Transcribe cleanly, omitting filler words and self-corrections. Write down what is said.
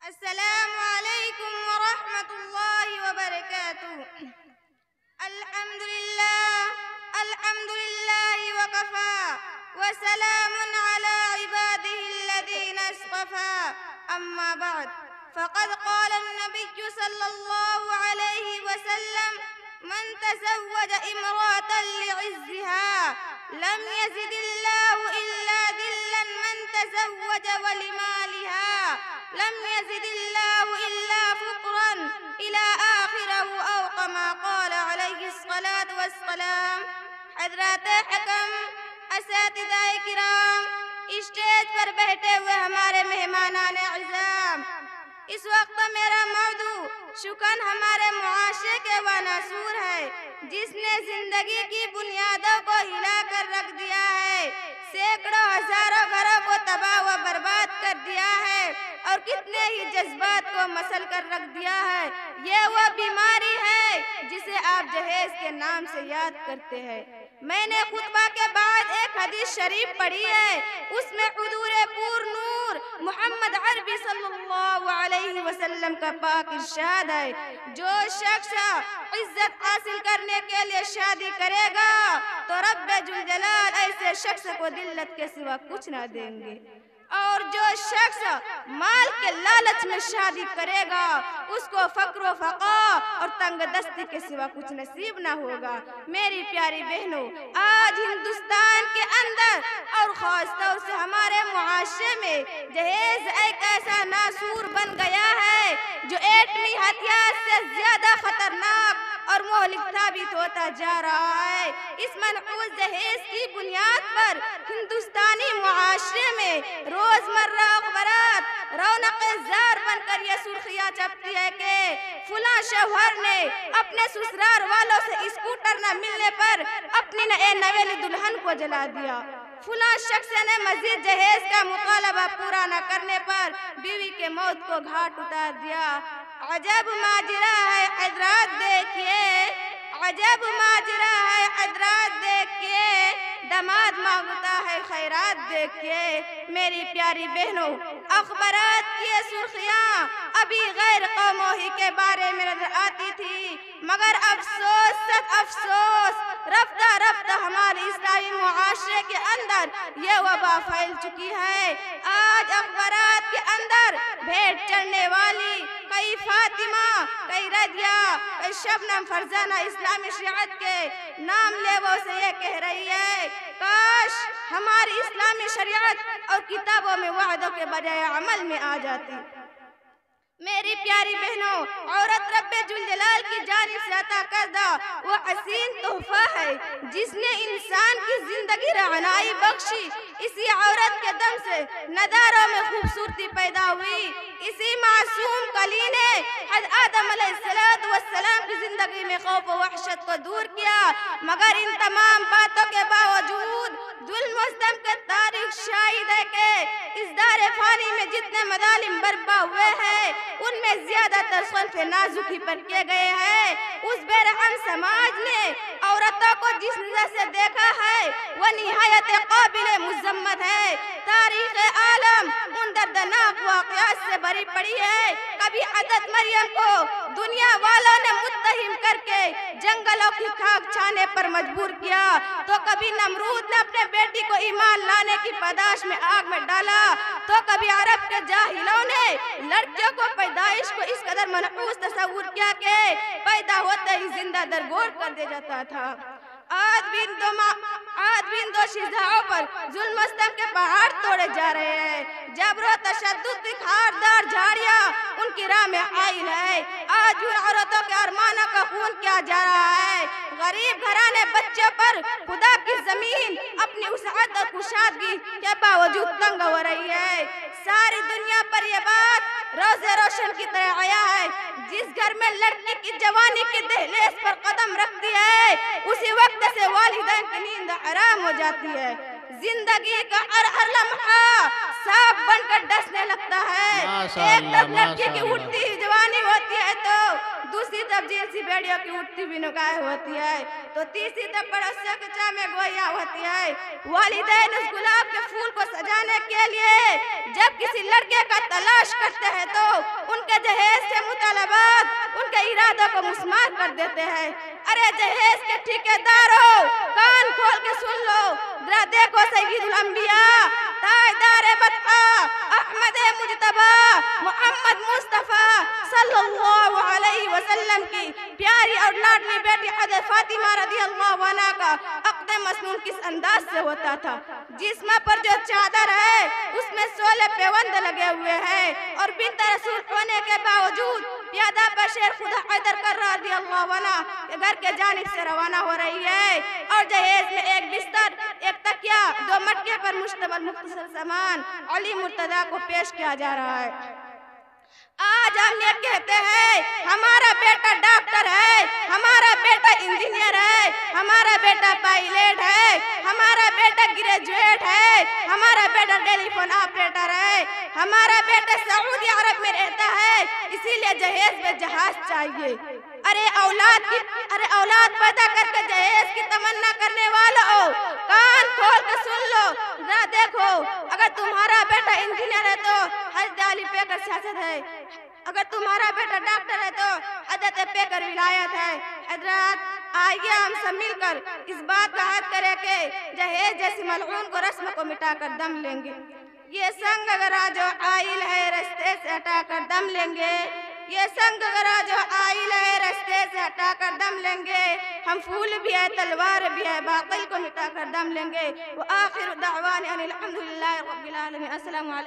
السلام علیکم ورحمۃ اللہ وبرکاتہ۔ الحمد للہ وکفى وسلام علی عباده الذین اصطفى، اما بعد فقد قال النبی صلی اللہ علیہ وسلم: من تزوج امرأة لعزها لم يزد الله إلا ذلا، من تزوج ولمالها لم يزد الله إلا فقرا إلى آخره، أو كما قال عليه الصلاة والسلام۔ حضرات حکم، اساتذہ کرام، اسٹیج پر بیٹھے ہوئے ہمارے مہمانان اعظام، اس وقت میرا موضوع شکن ہمارے معاشرے کے وہ ناسور ہے جس نے زندگی کی بنیادوں کو ہلا کر رکھ دیا ہے، سینکڑوں ہزاروں گھروں کو تباہ و برباد کر دیا ہے اور کتنے ہی جذبات کو مسل کر رکھ دیا ہے۔ یہ وہ بیماری ہے جسے آپ جہیز کے نام سے یاد کرتے ہیں۔ میں نے خطبہ کے بعد ایک حدیث شریف پڑھی ہے، اس میں حضور پور نور محمد عربی صلی اللہ علیہ وسلم کا پاک ارشاد ہے: جو شخص عزت حاصل کرنے کے لیے شادی کرے گا تو رب ذوالجلال ایسے شخص کو ذلت کے سوا کچھ نہ دیں گے، اور جو شخص مال کے لالچ میں شادی کرے گا اس کو فقر و فقا اور تنگ دستی کے سوا کچھ نصیب نہ ہوگا۔ میری پیاری بہنوں، آج ہندوستان کے اندر اور خاص طور سے ہمارے معاشرے میں جہیز ایک ایسا ناسور بن گیا ہے جو ایٹمی ہتھیار سے زیادہ خطرناک اور مہلک ثابت ہوتا جا رہا ہے۔ اس منحوس جہیز کی بنیاد پر ہندوستانی معاشرے میں روزمرہ اخبارات رونق زار بن کر یہ سرخیاں چھپتی ہے کہ فلاں شوہر نے اپنے سسرال والوں سے اسکوٹر نہ ملنے پر اپنی نئے نویلی دلہن کو جلا دیا، فلاں شخص نے مزید جہیز کا مطالبہ پورا نہ کرنے پر بیوی کے موت کو گھاٹ اتار دیا۔ عجب ماجرا ہے حضرات دیکھیے، عجب ماجرا ہے حضرات دیکھیے، داماد مانگتا ہے خیرات دیکھیے۔ میری پیاری بہنوں، اخبارات کی سرخیاں ابھی غیر قوموں ہی کے بارے میں نظر آتی تھی، مگر افسوس سچ افسوس، رفتہ رفتہ ہمارے اسلامی معاشرے کے اندر یہ وبا پھیل چکی ہے۔ آج اخبارات کے اندر بھیٹ چڑھنے والی کئی فاطمہ، کئی رضیہ، کئی شبنم فرزانہ اسلامی شریعت کے نام لیوا سے یہ کہہ رہی ہے: کاش ہماری اسلامی شریعت اور کتابوں میں وعدوں کے بجائے عمل میں آ جاتی۔ میری پیاری بہنوں، عورت رب ذوالجلال کی جانب سے عطا کردہ وہ حسین تحفہ ہے جس نے انسان کی زندگی رعنائی بخشی۔ اسی عورت کے دم سے نظاروں میں خوبصورتی پیدا ہوئی، اسی معصوم کلی نے حضرت آدم علیہ السلام کی زندگی میں خوف و وحشت کو دور کیا، مگر ان تمام باتوں کے باوجود ظلم و ستم کے تاریخ شاہد ہے کہ اس دار فانی میں جتنے مظالم برپا ہوئے ہیں ان میں زیادہ تر صنف نازکی پر کیے گئے ہیں۔ اس بے رحم سماج نے عورتوں کو جس نظر سے دیکھا ہے وہ نہایت قابل مذمت ہے۔ تاریخ عالم ان دردناک واقعات سے بھری پڑی ہے۔ کبھی حضرت مریم کو دنیا والوں نے متہم کر کے جنگلوں کی خاک چھانے پر مجبور کیا، تو کبھی نمرود نے اپنے بیٹی کو ایمان لانے کی پاداش میں آگ میں ڈالا، تو کبھی عرب کے جاہلوں نے لڑکیوں کو پیدائش کو اس قدر منحوس تصور کیا کہ پیدا ہوتے ہی زندہ درگور کر دیا جاتا تھا۔ آج بھی ان دو شہزادوں پر ظلم و ستم کے پہاڑ توڑے جا رہے ہیں، جبر و تشدد کی خاردار جھاڑیاں ان کی راہ میں حائل ہے۔ آج بھی عورتوں کے ارمانوں کا خون کیا جا رہا ہے۔ غریب گھرانے بچوں پر خدا کی زمین اپنی وسعت اور کشادگی کے باوجود تنگ ہو رہی ہے۔ ساری دنیا پر یہ بات روزے روشن کی طرح آیا ہے: جس گھر میں لڑکی کی جوانی کی دہلیز پر قدم رکھتی ہے اسی وقت سے والدین کی نیند حرام ہو جاتی ہے، زندگی کا ہر لمحہ سانپ بن کر ڈسنے لگتا ہے۔ ایک طرف لڑکی کی اٹھتی ہوئی جوانی ہوتی ہے تو دوسری طرف جنسی بیڑیوں کی اٹھتی ہوئی نگاہیں ہوتی ہے، تو تیسری طرف پڑوسیوں کے چاہ میں گوئیاں ہوتی ہے۔ والدین اس گلاب کے پھول کو سجانے کے لیے جب کسی لڑکے کا تلاش کرتے ہیں تو کے جہیز کے مطالبات ان کے ارادوں کو مسمار کر دیتے ہیں۔ ارے جہیز کے ٹھیکیداروں، کان کھول کے سن لو، ذرا دیکھو سید الانبیاء، تاجدار بطحا، احمد مجتبی، محمد مصطفیٰ صلی اللہ علیہ وسلم کی پیاری اور لاڈلی بیٹی حضرت فاطمہ رضی اللہ عنہا کا عقد مسنون کس انداز سے ہوتا تھا۔ جسم پر جو چادر ہے اس میں 16 پیوند لگے ہوئے ہیں، اور بنت رسول ہونے کے باوجود پیادہ پر شیر خدا حیدر کرار رضی اللہ عنہ کے گھر کے جانب سے روانہ ہو رہی ہے، اور جہیز میں ایک بستر، ایک تکیہ، 2 مٹکے پر مشتمل مختصر سامان علی مرتضیٰ کو پیش کیا جا رہا ہے۔ آج ہم یہ کہتے ہیں ہمارا بیٹا ڈاکٹر ہے، ہمارا بیٹا انجینئر ہے، ہمارا بیٹا پائلٹ ہے، ہمارا بیٹا گریجویٹ ہے، ہمارا بیٹا ٹیلی فون آپریٹر ہے، ہمارا بیٹا سعودی عرب میں رہتا ہے، اسی لیے جہیز میں جہاز چاہیے۔ ارے اولاد پیدا کر کے جہیز کی تمنا کرنے والوں، کان کھول کے سن لو، ذرا دیکھو، اگر تمہارا بیٹا انجینئر ہے تو حضرت علی پیکر سیاست ہے، اگر تمہارا بیٹا ڈاکٹر ہے تو حضرت پیکر ولایت ہے۔ حضرات آئیے ہم سب مل کر اس بات کا عہد کریں کہ جہیز جیسی ملعون کو رسم کو مٹا کر دم لیں گے۔ یہ سنگ گرا جو آئل ہے رستے سے ہٹا کر دم لیں گے، یہ سنگ گرا جو آئل ہے رستے سے ہٹا کر دم لیں گے، ہم پھول بھی ہے تلوار بھی ہے باطل کو مٹا کر دم لیں گے۔ وآخر دعوانا ان الحمدللہ رب العالمین۔ السلام علیکم۔